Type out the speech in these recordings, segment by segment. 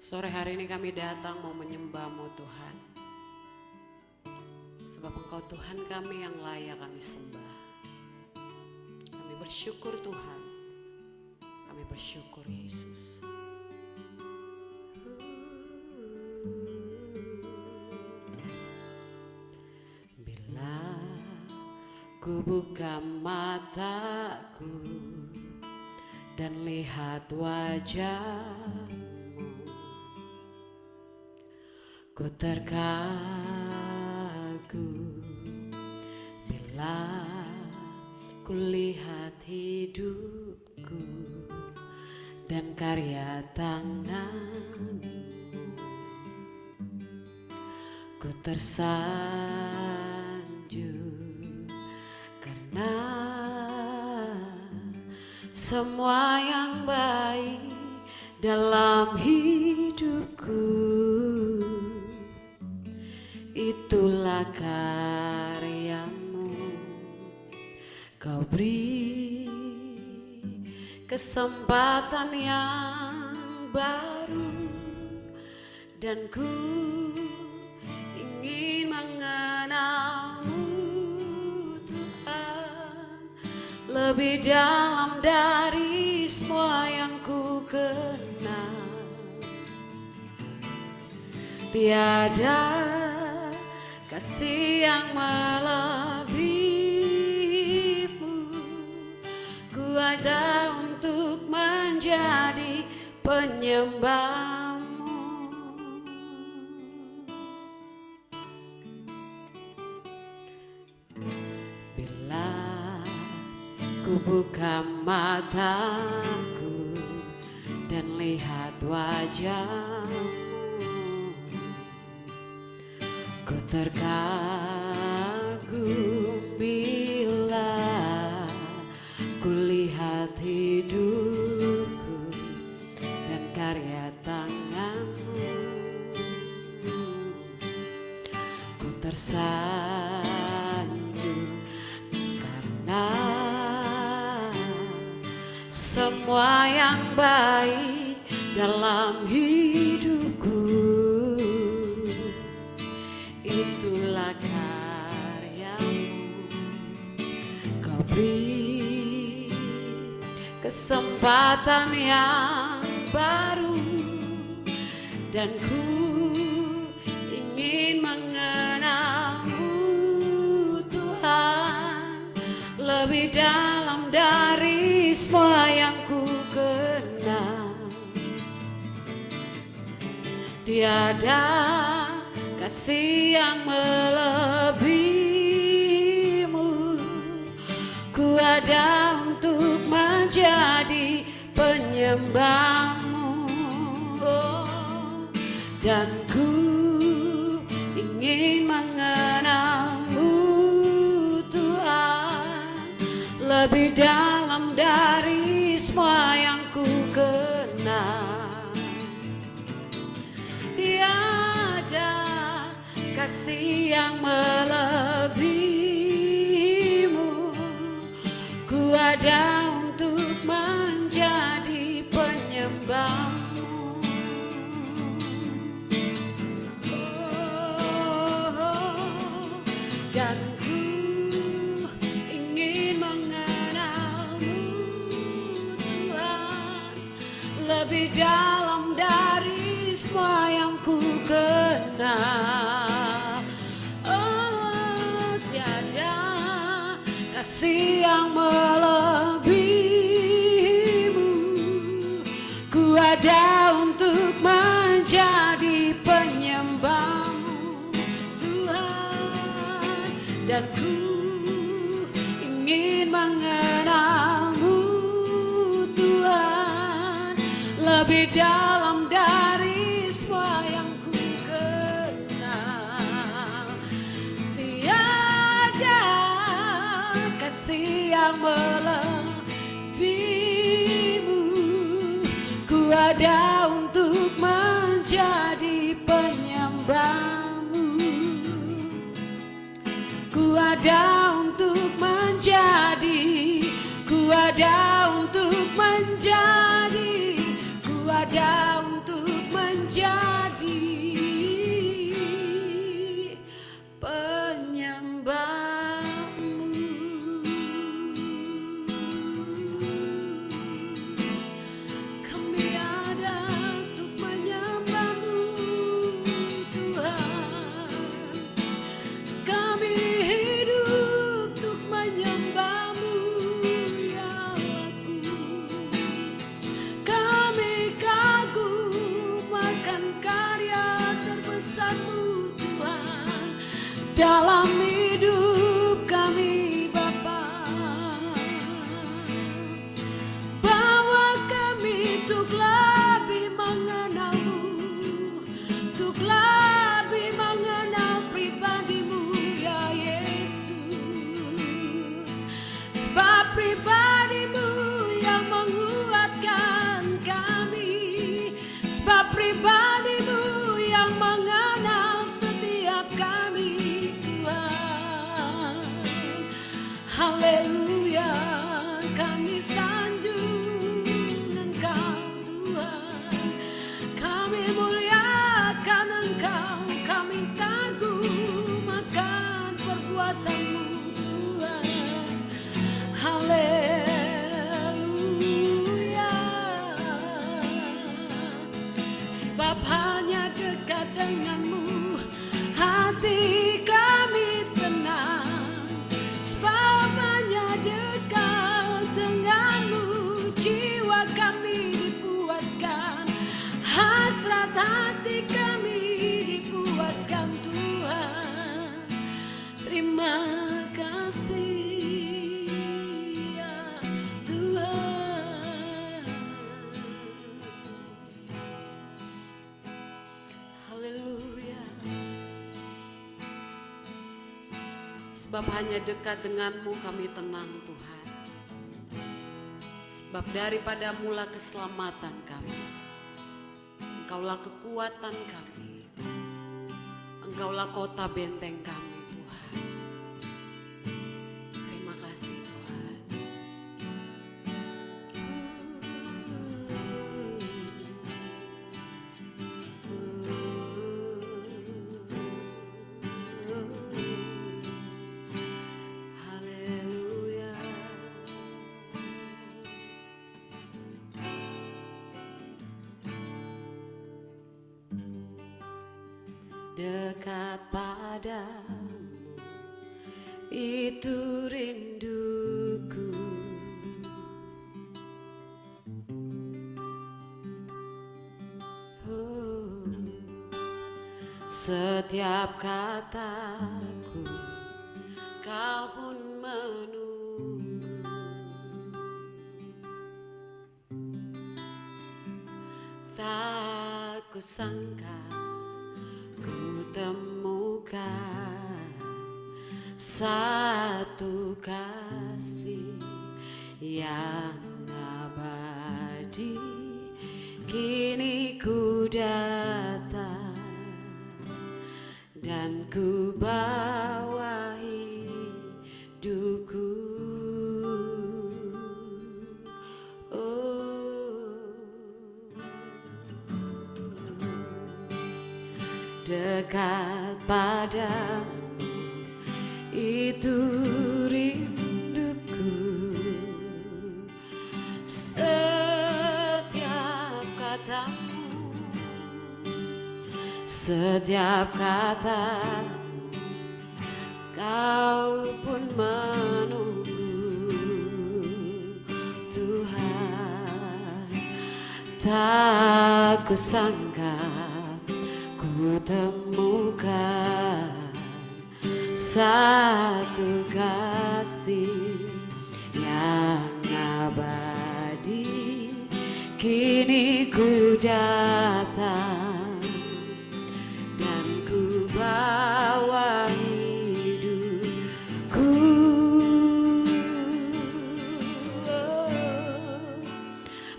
Sore hari ini kami datang mau menyembah-Mu Tuhan. Sebab Engkau Tuhan kami yang layak kami sembah. Kami bersyukur Tuhan. Kami bersyukur Yesus. Bila ku buka mataku dan lihat wajah-Mu, ku terkagum bila ku lihat hidupku dan karya tangan-Mu. Ku tersanjung karena semua yang baik dalam hidupku itulah karya-Mu. Kau beri kesempatan yang baru dan ku ingin mengenal-Mu Tuhan lebih dalam dari semua yang ku kenal. Tiada kasih yang melebihi-Mu, ku ada untuk menjadi penyembah-Mu. Bila ku buka mataku dan lihat wajah-Mu, ku terkagum bila ku lihat hidupku dan karya tangan-Mu. Ku tersanjung karena semua yang baik dalam hidupku itulah karya-Mu. Kau beri kesempatan yang baru dan ku ingin mengenal-Mu Tuhan lebih dalam dari semua yang ku kenal. Tiada kasih yang melebihi-Mu, ku ada untuk menjadi penyembah-Mu, dan ku ingin mengenal-Mu Tuhan lebih dalam dari semua yang ku kenal. kasih yang melebihi-Mu, ku ada untuk menjadi penyembahmu. Dan ku ingin mengenalmu Tuhan, lebih dalam dari semua yang ku kenal. Oh, tiada kasih yang melebihimu. Ku ada untuk menjadi penyembahmu Tuhan, dan ku ingin mengenalmu Tuhan, lebih dalam dari semua yang ku kenal. Tiada kasih yang melebihimu. Ku ada untuk menjadi penyembahmu. Ku ada untuk menjadi, ku ada untuk menjadi, ku ada untuk menjadi penyembahmu. Kami ada untuk menyembahmu Tuhan. Kami hidup untuk menyembahmu ya Allahku. Kami kagum akan karya terbesarmu Tuhan dalam hidup kami Bapa. Bawa kami untuk lebih mengenalmu, untuk lebih mengenal pribadimu ya Yesus. Sebab pribadimu yang menguatkan kami, sebab pribadimu yang mengenal setiap kami Tuhan. Haleluya, kami sanjung Engkau Tuhan, kami muliakan Engkau, kami kagum akan perbuatanmu Tuhan. Haleluya, sebab hanya dekat denganmu hati kami tenang. Sebab hanya dekat denganmu jiwa kami dipuaskan, hasrat hati kami dipuaskan Tuhan. Terima kasih ya Tuhan. Haleluya. Sebab hanya dekat denganmu kami tenang Tuhan. Sebab daripada mula keselamatan kami, Engkaulah kekuatan kami, Engkaulah kota benteng kami Tuhan. Terima kasih Tuhan. Haleluya. Dekat padamu itu rinduku. Oh, setiap kataku kau pun menunggu. Tak kusangka ku temukan satu kasih yang abadi. Kini ku datang dan ku bawa hidupku. dekat padamu, itu rinduku. Setiap katamu, setiap katamu, Kau pun menunggu. Tuhan, tak kusangka ku temukan satu kasih yang abadi. Kini ku datang dan ku bawa hidupku,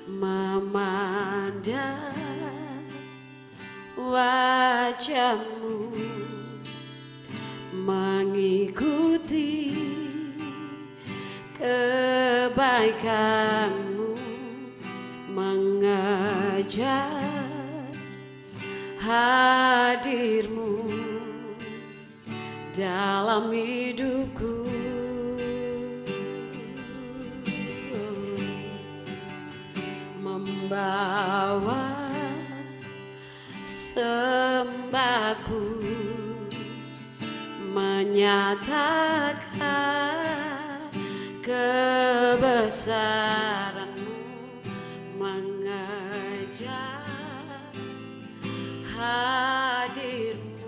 memandang wajahmu, mengikuti kebaikanmu, mengejar hadirmu dalam hidupku. Membawa sembahku, menyatakan kebesaran-Mu, mengejar hadir-Mu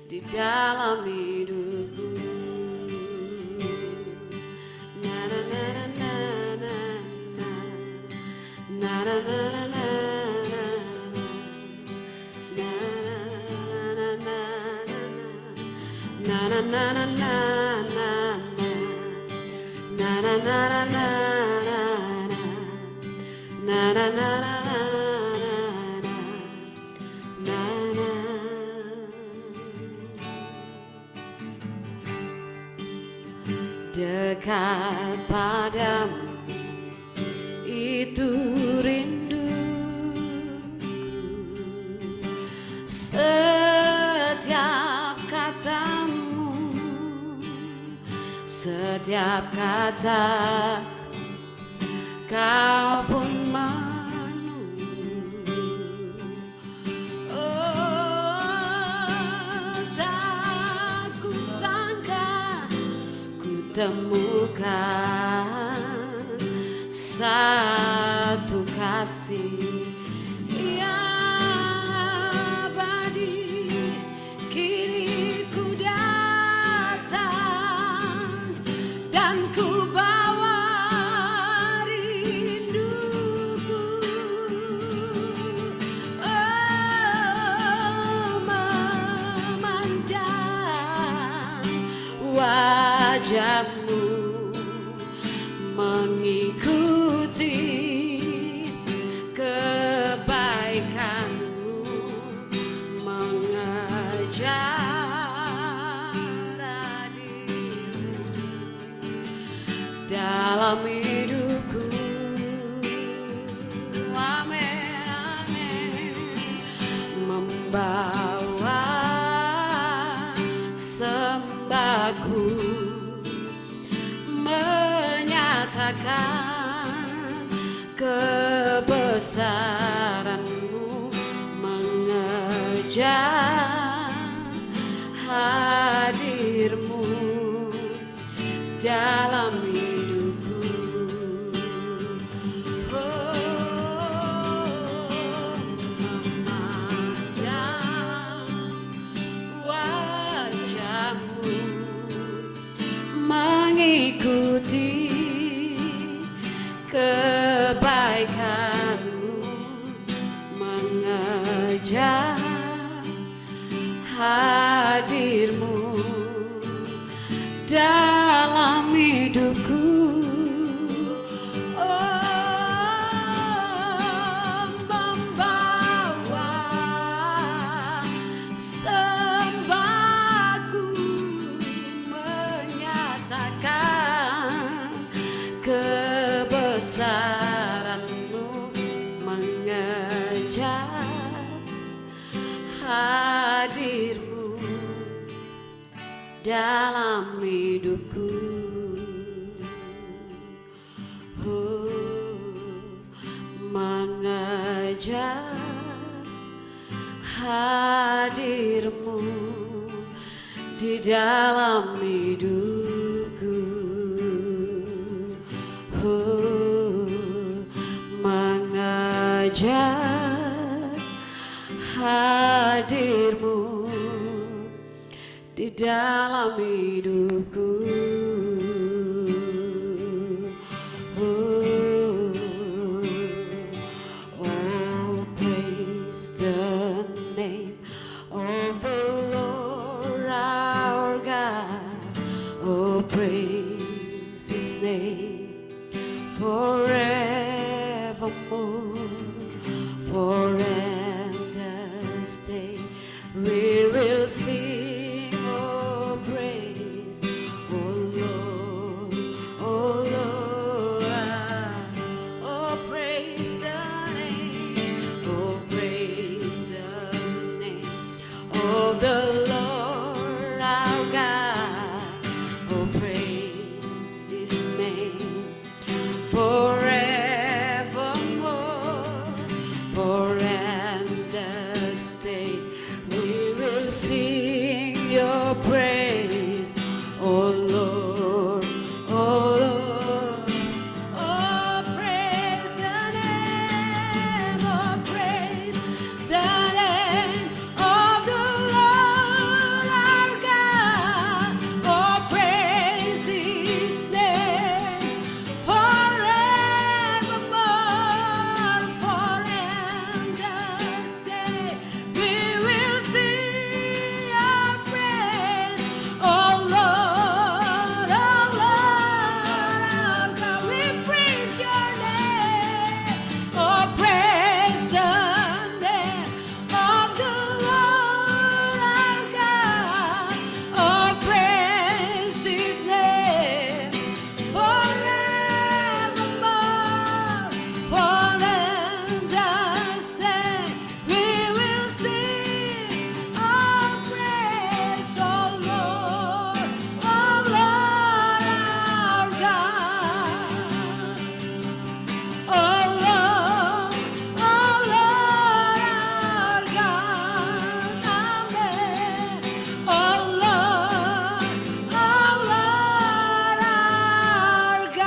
di dalam hidupku. Na na na na na na na na na na. Na na na na na na na na na na na na na na. Dekat padamu, itu rinduku. Setiap katamu, setiap kataku, Kau pun menunggu. Oh, tak kusangka ku temukan satu kasih yang abadi. Kini ku datang dan ku bawa rinduku. Oh, memandang wajahmu, mengikuti kebaikanmu, mengejar hadirmu dalam hidupku. Amin, amin. Membawa sembahku, menyatakan kebesaran-Mu, mengejar hadir-Mu dalam hidupku. Oh, memandang wajah-Mu, mengikuti kebaikan-Mu, mengejar hadir-Mu dalam hidupku. Oh, membawa sembahku, menyatakan kebesaran-Mu, mengejar dalam hidupku. Mengejar hadirmu di dalam hidupku. Mengejar hadirmu di dalam hidupku. Oh, praise the name of the Lord our God. Oh, praise His name forevermore. For endless day we will sing, oh praise, oh Lord, oh Lord, oh praise the name, oh praise the name of the Lord our God, oh praise His name forevermore. For endless day we will sing your praise, oh Lord, oh Lord. Oh, praise the name, oh praise the name of the Lord our God. Oh, praise His name forevermore. For endless day we will sing your praise, oh Lord, oh Lord our God. We praise your name, oh praise the name of the Lord our God. Oh, praise His name forevermore. For endless day we will sing our praise, oh Lord, oh Lord our God. Oh Lord, oh Lord our God, amen. Oh Lord our God.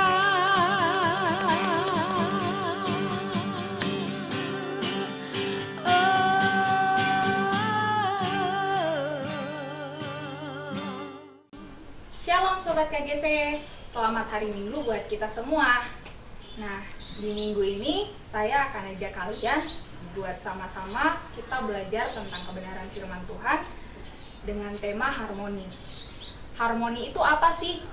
Shalom Sobat KGC, selamat hari Minggu buat kita semua. Nah, di minggu ini saya akan ajak kalian buat sama-sama kita belajar tentang kebenaran firman Tuhan dengan tema harmoni. Harmoni itu apa sih?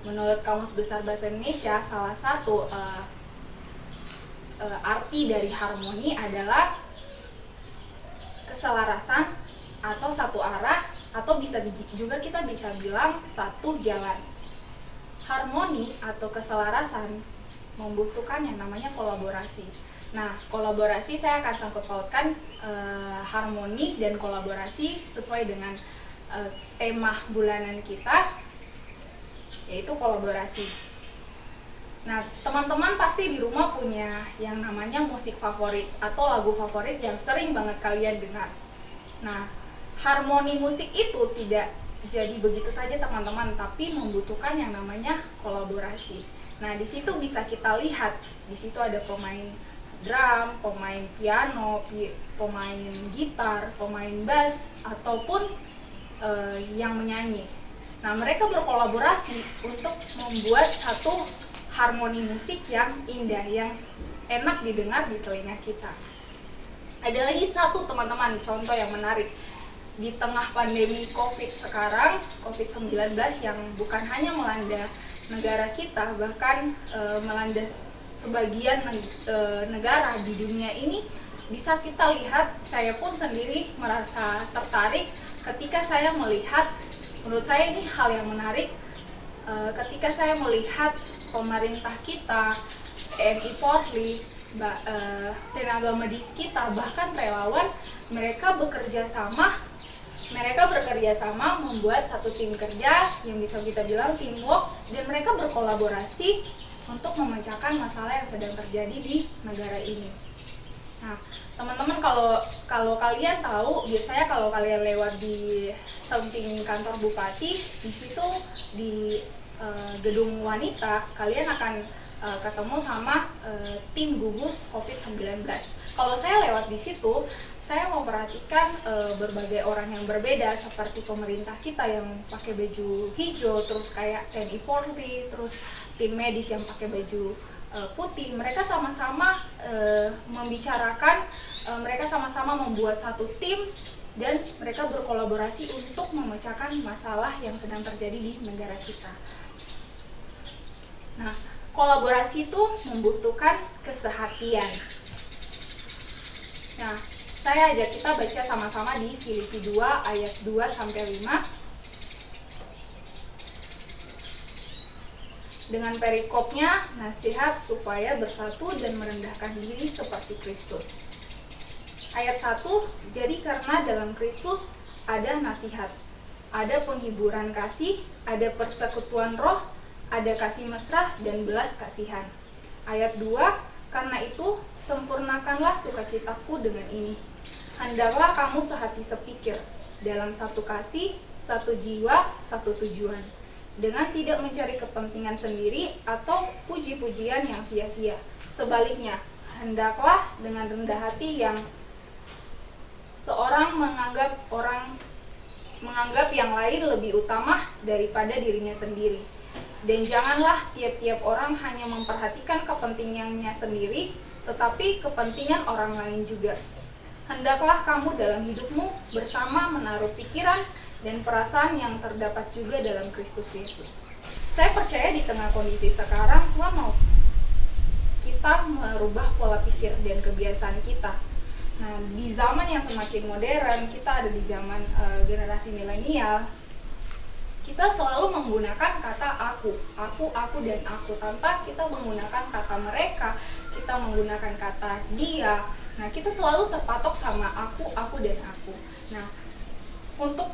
Menurut Kamus Besar Bahasa Indonesia, salah satu arti dari harmoni adalah keselarasan atau satu arah, atau juga kita bisa bilang satu jalan. Harmoni atau keselarasan membutuhkan yang namanya kolaborasi. Nah, kolaborasi saya akan sangkut pautkan harmoni dan kolaborasi sesuai dengan tema bulanan kita, yaitu kolaborasi. Nah, teman-teman pasti di rumah punya yang namanya musik favorit atau lagu favorit yang sering banget kalian dengar. Nah, harmoni musik itu tidak jadi begitu saja teman-teman, tapi membutuhkan yang namanya kolaborasi. Nah, di situ bisa kita lihat, di situ ada pemain drum, pemain piano, pemain gitar, pemain bass, ataupun yang menyanyi. Nah, mereka berkolaborasi untuk membuat satu harmoni musik yang indah, yang enak didengar di telinga kita. Ada lagi satu teman-teman contoh yang menarik. Di tengah pandemi COVID sekarang, COVID-19 yang bukan hanya melanda negara kita, bahkan melanda sebagian negara di dunia ini, bisa kita lihat, saya pun sendiri merasa tertarik ketika saya melihat, menurut saya ini hal yang menarik, ketika saya melihat pemerintah kita, TNI Polri, tenaga medis kita, bahkan relawan, mereka bekerja sama Mereka bekerja sama membuat satu tim kerja yang bisa kita bilang teamwork, dan mereka berkolaborasi untuk memecahkan masalah yang sedang terjadi di negara ini. Nah, teman-teman, kalau kalian tahu, biasanya kalau kalian lewat di samping kantor bupati, di situ di gedung wanita, kalian akan ketemu sama tim gugus COVID-19. Kalau saya lewat di situ, saya memperhatikan berbagai orang yang berbeda, seperti pemerintah kita yang pakai baju hijau, terus kayak TNI Polri, terus tim medis yang pakai baju putih. Mereka sama-sama membicarakan, mereka sama-sama membuat satu tim, dan mereka berkolaborasi untuk memecahkan masalah yang sedang terjadi di negara kita. Nah, kolaborasi itu membutuhkan kesehatian. Nah, saya ajak kita baca sama-sama di Filipi 2 ayat 2 sampai 5. Dengan perikopnya, nasihat supaya bersatu dan merendahkan diri seperti Kristus. Ayat 1, jadi karena dalam Kristus ada nasihat, ada penghiburan kasih, ada persekutuan roh, ada kasih mesra dan belas kasihan. Ayat 2, karena itu sempurnakanlah sukacitaku dengan ini. Hendaklah kamu sehati sepikir, dalam satu kasih, satu jiwa, satu tujuan, dengan tidak mencari kepentingan sendiri atau puji-pujian yang sia-sia. Sebaliknya, hendaklah dengan rendah hati yang seorang menganggap yang lain lebih utama daripada dirinya sendiri. Dan janganlah tiap-tiap orang hanya memperhatikan kepentingannya sendiri, tetapi kepentingan orang lain juga. Hendaklah kamu dalam hidupmu bersama menaruh pikiran dan perasaan yang terdapat juga dalam Kristus Yesus. Saya percaya di tengah kondisi sekarang, Tuhan mau kita merubah pola pikir dan kebiasaan kita. Nah, di zaman yang semakin modern, kita ada di zaman generasi milenial, kita selalu menggunakan kata aku, dan aku, tanpa kita menggunakan kata mereka, kita menggunakan kata dia. Nah, kita selalu terpatok sama aku, dan aku. Nah, untuk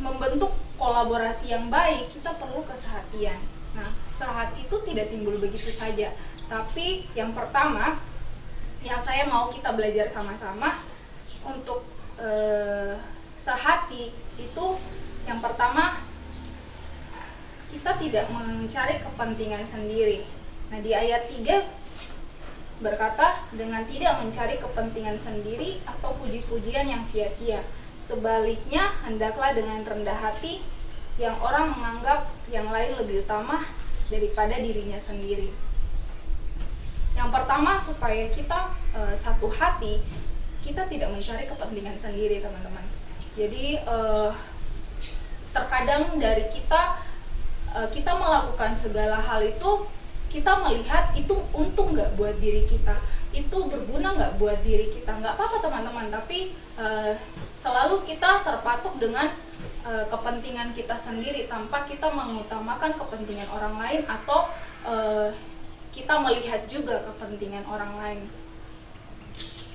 membentuk kolaborasi yang baik, kita perlu kesehatian. Nah, sehat itu tidak timbul begitu saja. Tapi yang pertama, yang saya mau kita belajar sama-sama untuk sehati itu, yang pertama, kita tidak mencari kepentingan sendiri. Nah, di ayat 3 berkata, dengan tidak mencari kepentingan sendiri atau puji-pujian yang sia-sia. Sebaliknya, hendaklah dengan rendah hati yang orang menganggap yang lain lebih utama daripada dirinya sendiri. Yang pertama, supaya kita satu hati, kita tidak mencari kepentingan sendiri, teman-teman. Jadi terkadang dari kita melakukan segala hal itu, kita melihat itu untung nggak buat diri kita, itu berguna nggak buat diri kita. Nggak apa-apa, teman-teman, tapi selalu kita terpatok dengan kepentingan kita sendiri tanpa kita mengutamakan kepentingan orang lain, atau kita melihat juga kepentingan orang lain.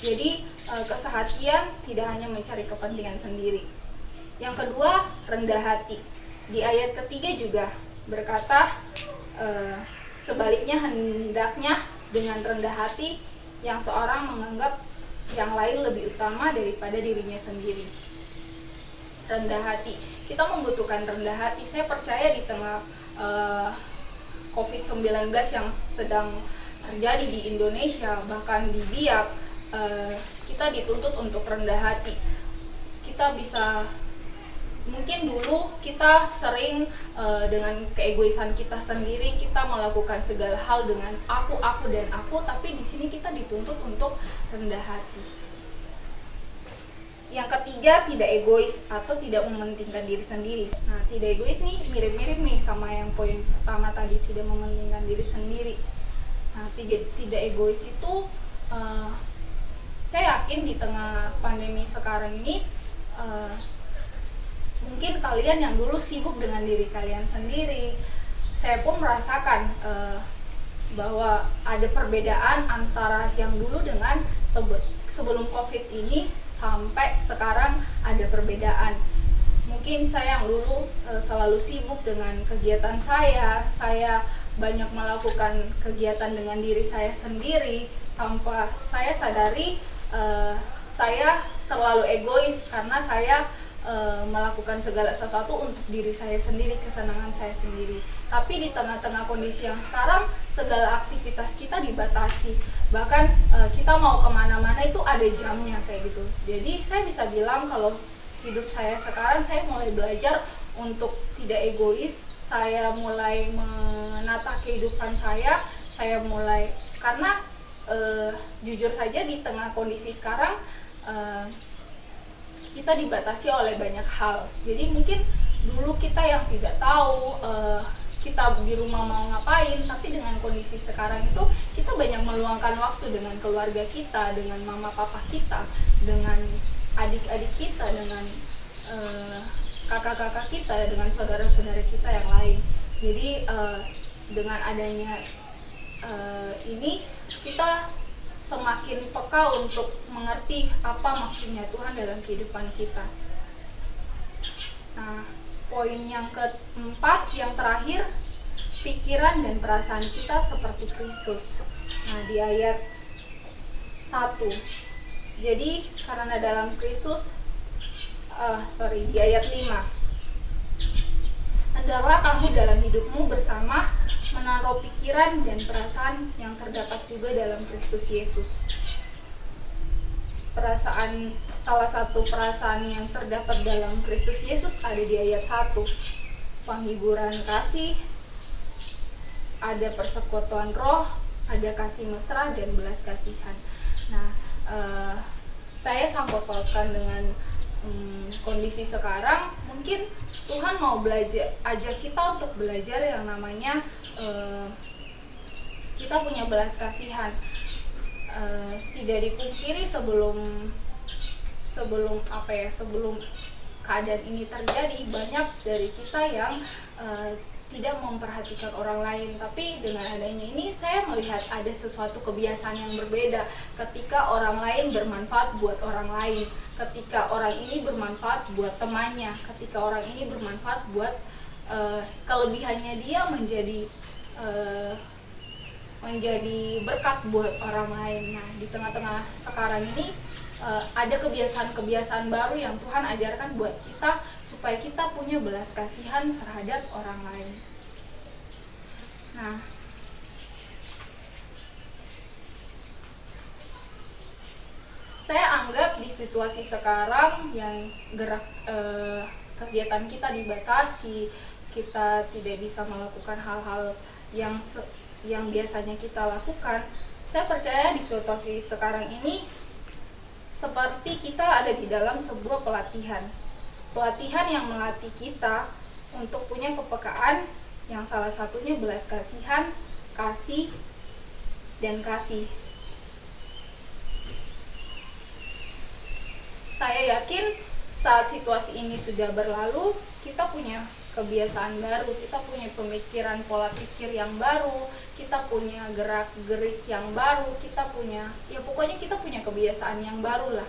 Jadi kesehatian tidak hanya mencari kepentingan sendiri. Yang kedua, rendah hati. Di ayat ketiga juga berkata, sebaliknya hendaknya dengan rendah hati yang seorang menganggap yang lain lebih utama daripada dirinya sendiri. Rendah hati, kita membutuhkan rendah hati. Saya percaya di tengah COVID-19 yang sedang terjadi di Indonesia, bahkan di Biak, kita dituntut untuk rendah hati. Kita bisa, mungkin dulu kita sering dengan keegoisan kita sendiri, kita melakukan segala hal dengan aku, dan aku, tapi di sini kita dituntut untuk rendah hati. Yang ketiga, tidak egois atau tidak mementingkan diri sendiri. Nah, tidak egois nih mirip-mirip nih sama yang poin pertama tadi, tidak mementingkan diri sendiri. Nah, tidak egois itu saya yakin di tengah pandemi sekarang ini, mungkin kalian yang dulu sibuk dengan diri kalian sendiri, saya pun merasakan bahwa ada perbedaan antara yang dulu dengan sebelum COVID ini. sampai sekarang ada perbedaan. Mungkin saya yang dulu selalu sibuk dengan kegiatan saya banyak melakukan kegiatan dengan diri saya sendiri tanpa saya sadari saya terlalu egois karena saya melakukan segala sesuatu untuk diri saya sendiri, kesenangan saya sendiri. Tapi di tengah-tengah kondisi yang sekarang, segala aktivitas kita dibatasi. Bahkan kita mau kemana-mana itu ada jamnya kayak gitu. Jadi saya bisa bilang kalau hidup saya sekarang, saya mulai belajar untuk tidak egois. Saya mulai menata kehidupan saya mulai, karena jujur saja di tengah kondisi sekarang kita dibatasi oleh banyak hal. Jadi mungkin dulu kita yang tidak tahu kita di rumah mau ngapain, tapi dengan kondisi sekarang itu kita banyak meluangkan waktu dengan keluarga kita, dengan mama papa kita, dengan adik-adik kita, dengan kakak-kakak kita, dengan saudara-saudara kita yang lain. Jadi dengan adanya ini kita semakin peka untuk mengerti apa maksudnya Tuhan dalam kehidupan kita. Nah, poin yang keempat, yang terakhir, pikiran dan perasaan kita seperti Kristus. Nah, di ayat 1. Jadi, karena dalam Kristus, di ayat 5. Hendaklah kamu dalam hidupmu bersama menaruh pikiran dan perasaan yang terdapat juga dalam Kristus Yesus. Salah satu perasaan yang terdapat dalam Kristus Yesus ada di ayat 1. Penghiburan kasih, ada persekutuan roh, ada kasih mesra dan belas kasihan. Nah, saya sangkut pautkan dengan kondisi sekarang. Mungkin Tuhan mau ajak kita untuk belajar yang namanya kita punya belas kasihan. Tidak dipungkiri sebelum keadaan ini terjadi, banyak dari kita yang tidak memperhatikan orang lain. Tapi dengan adanya ini saya melihat ada sesuatu kebiasaan yang berbeda ketika orang lain bermanfaat buat orang lain, ketika orang ini bermanfaat buat temannya, ketika orang ini bermanfaat buat kelebihannya dia menjadi berkat buat orang lain. Nah, di tengah-tengah sekarang ini ada kebiasaan-kebiasaan baru yang Tuhan ajarkan buat kita supaya kita punya belas kasihan terhadap orang lain. Nah, saya anggap di situasi sekarang yang kegiatan kita dibatasi, kita tidak bisa melakukan hal-hal yang biasanya kita lakukan. Saya percaya di situasi sekarang ini seperti kita ada di dalam sebuah pelatihan yang melatih kita untuk punya kepekaan, yang salah satunya belas kasihan, kasih, dan kasih. Saya yakin saat situasi ini sudah berlalu, kita punya kebiasaan baru, kita punya pemikiran, pola pikir yang baru, kita punya gerak-gerik yang baru, kita punya kebiasaan yang baru lah.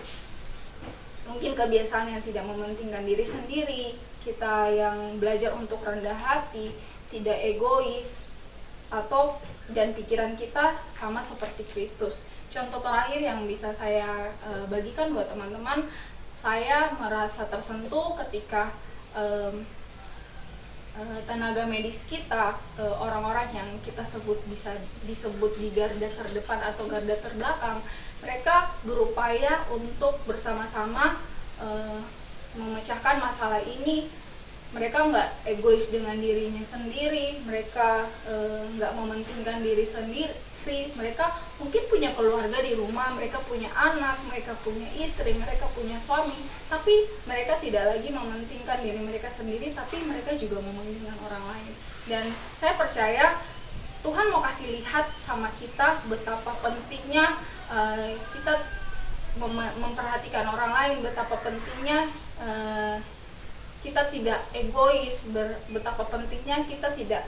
Mungkin kebiasaan yang tidak mementingkan diri sendiri, kita yang belajar untuk rendah hati, tidak egois, dan pikiran kita sama seperti Kristus. Contoh terakhir yang bisa saya bagikan buat teman-teman, saya merasa tersentuh ketika tenaga medis kita, orang-orang yang kita bisa disebut di garda terdepan atau garda terbelakang, mereka berupaya untuk bersama-sama memecahkan masalah ini. Mereka nggak egois dengan dirinya sendiri, mereka nggak mementingkan diri sendiri. Mereka mungkin punya keluarga di rumah, mereka punya anak, mereka punya istri, mereka punya suami, tapi mereka tidak lagi mementingkan diri mereka sendiri, tapi mereka juga mementingkan orang lain. Dan saya percaya Tuhan mau kasih lihat sama kita betapa pentingnya kita memperhatikan orang lain, betapa pentingnya kita tidak egois, betapa pentingnya kita tidak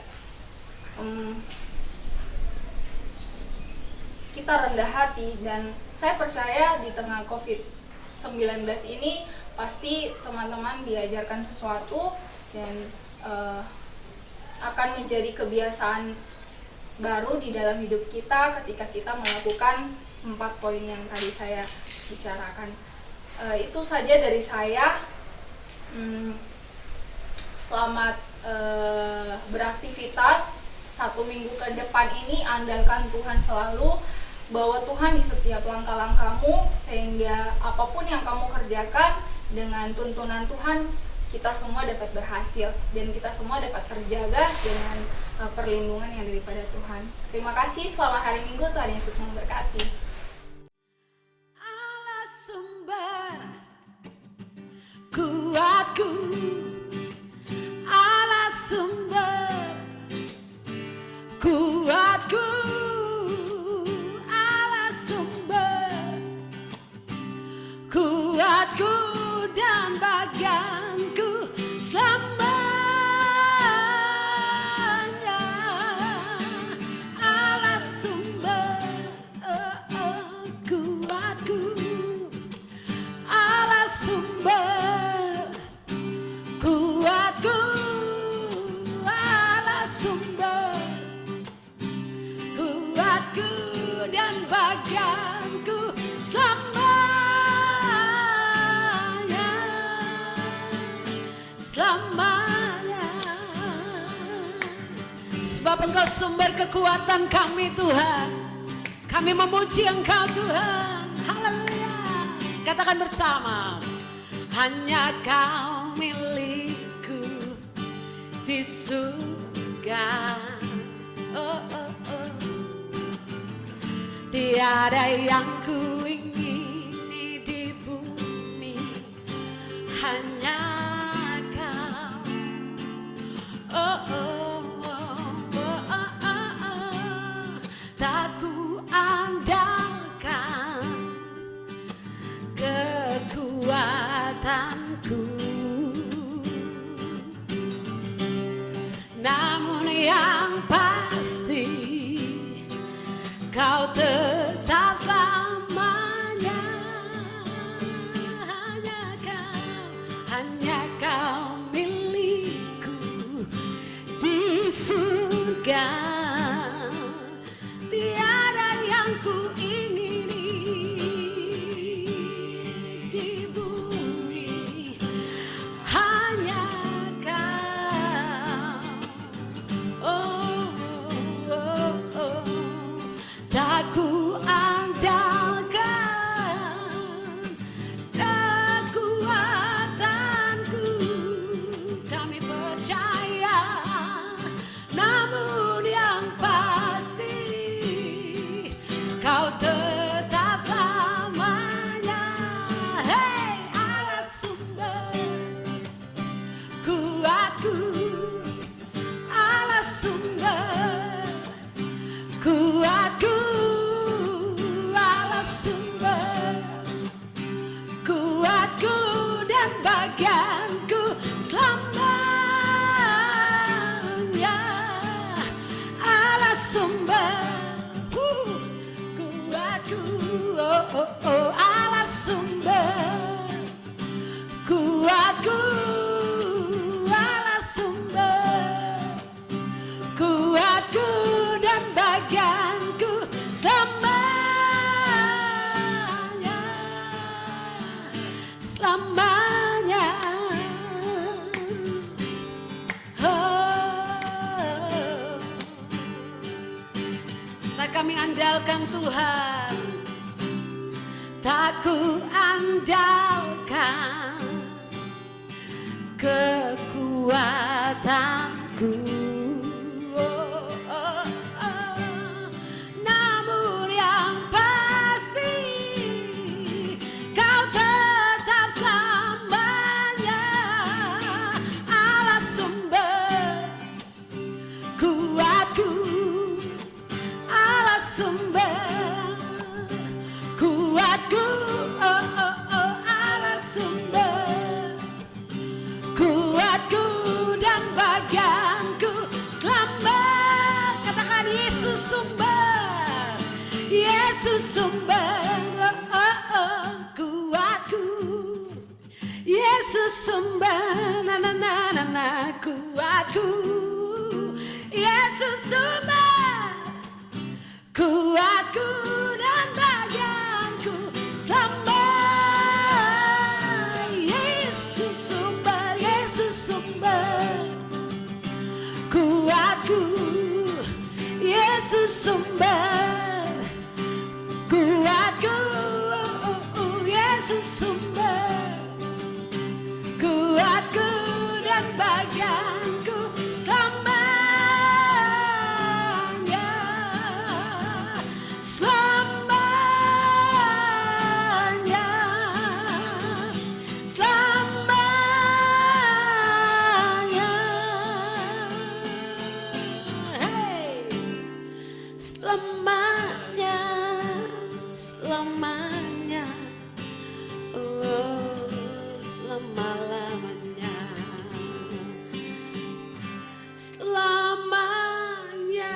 kita rendah hati. Dan saya percaya di tengah COVID-19 19 ini pasti teman-teman diajarkan sesuatu dan akan menjadi kebiasaan baru di dalam hidup kita ketika kita melakukan 4 poin yang tadi saya bicarakan. Itu saja dari saya. Selamat beraktivitas. 1 minggu ke depan ini andalkan Tuhan selalu, bahwa Tuhan di setiap langkah-langkahmu, sehingga apapun yang kamu kerjakan dengan tuntunan Tuhan, kita semua dapat berhasil dan kita semua dapat terjaga dengan perlindungan yang daripada Tuhan. Terima kasih, selamat hari Minggu, Tuhan Yesus memberkati. Allah sumber kuatku, Allah sumber kuatku, Allah sumber kuatku dan bagianku selamanya. Allah sumber kuatku, Allah sumber kuatku, Allah sumber kuatku dan bagianku selamanya, selamanya. Sebab Engkau sumber kekuatan kami Tuhan, kami memuji Engkau Tuhan. Haleluya. Katakan bersama, hanya Kau milikku di surga. Oh, oh, oh. Tiada yang ku ingini di bumi, hanya Kau. Oh, oh, oh, oh, oh, oh, oh. Tak ku andalkan kekuatanku, namun yang pasti Kau tetap selamanya. Hanya Kau milikku di surga. Tiada yang ku ingini di bumi, hanya Kau. Oh, oh, oh, oh. Tak ku andalkan kekuatanku, kami percaya, namun yang pasti Kau tetap selamanya. Hei, Allah sumber kuatku, Allah sumber kuatku, Allah sumber kuatku dan bagianku selamanya. Allah sumber kuatku, oh, oh, oh. Allah sumber kuatku, Allah sumber kuatku dan bagianku selamanya, selamanya. Oh. Tak kami andalkan Tuhan, tak ku andalkan kekuatanku, oh, oh, oh. Namun yang pasti Kau tetap selamanya. Allah sumber kuatku, Allah sumber kuatku, oh, oh, oh. Allah sumber kuatku dan bagianku selamat. Katakan Yesus sumber, Yesus sumber, oh, oh, oh. Kuatku. Yesus sumber na na na na na kuatku, Yesus sumber kuatku dan bagianku selama. Yesus sumber kuatku, Yesus sumber kuatku, Yesus sumber kuatku dan bagianku selamanya, selamanya, selamanya, hey, selamanya, selamanya, oh, selama-lamanya, selamanya.